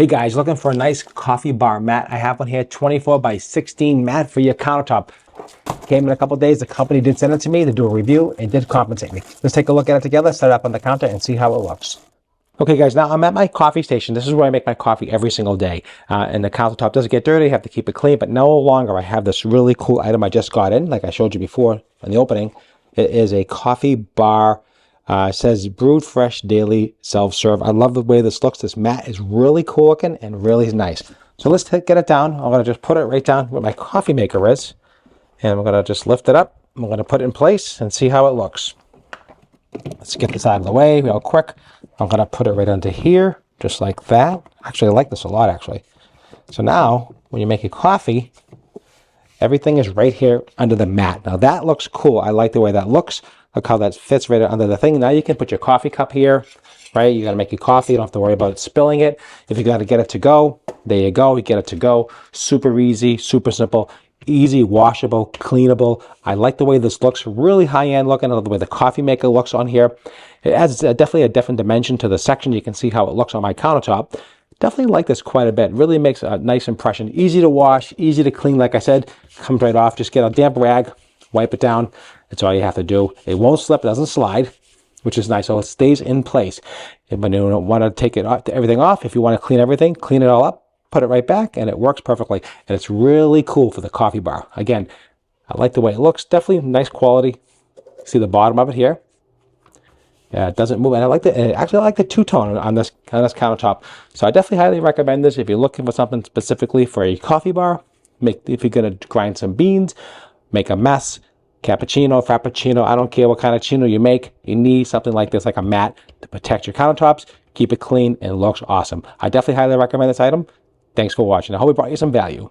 Hey guys, looking for a nice coffee bar mat? I have one here, 24 by 16 mat for your countertop. Came in a couple days. The company did send it to me to do a review and did compensate me. Let's take a look at it together, set it up on the counter, and see how it looks. Okay guys, now I'm at my coffee station. This is where I make my coffee every single day. And the countertop doesn't get dirty. I have to keep it clean, but no longer. I have this really cool item I just got in, like I showed you before in the opening. It is a coffee bar. It says brewed fresh daily self-serve. I love the way this looks. This mat is really cool looking and really nice. So let's get it down. I'm going to just put it right down where my coffee maker is. And we're going to just lift it up. I'm going to put it in place and see how it looks. Let's get this out of the way real quick. I'm going to put it right under here, just like that. Actually, I like this a lot, actually. So now, when you make your coffee, everything is right here under the mat. Now that looks cool. I like the way that looks. Look how that fits right under the thing. Now you can put your coffee cup here, right? You got to make your coffee. You don't have to worry about spilling it. If you got to get it to go, there you go. You get it to go. Super easy, super simple, easy, washable, cleanable. I like the way this looks. Really high-end looking. I love the way the coffee maker looks on here. It adds definitely a different dimension to the section. You can see how it looks on my countertop. Definitely like this quite a bit. Really makes a nice impression. Easy to wash, easy to clean. Like I said, comes right off. Just get a damp rag, wipe it down. That's all you have to do. It won't slip, it doesn't slide, which is nice. So it stays in place. And when you don't want to take it off, everything off, if you want to clean everything, clean it all up, put it right back, and it works perfectly. And it's really cool for the coffee bar. Again, I like the way it looks. Definitely nice quality. See the bottom of it here. Yeah, it doesn't move, and I like actually I like the two-tone on this countertop. So I definitely highly recommend this if you're looking for something specifically for a coffee bar. If you're gonna grind some beans, make a mess, cappuccino, frappuccino, I don't care what kind of chino you make, you need something like this, like a mat to protect your countertops, keep it clean, and it looks awesome. I definitely highly recommend this item. Thanks for watching. I hope it brought you some value.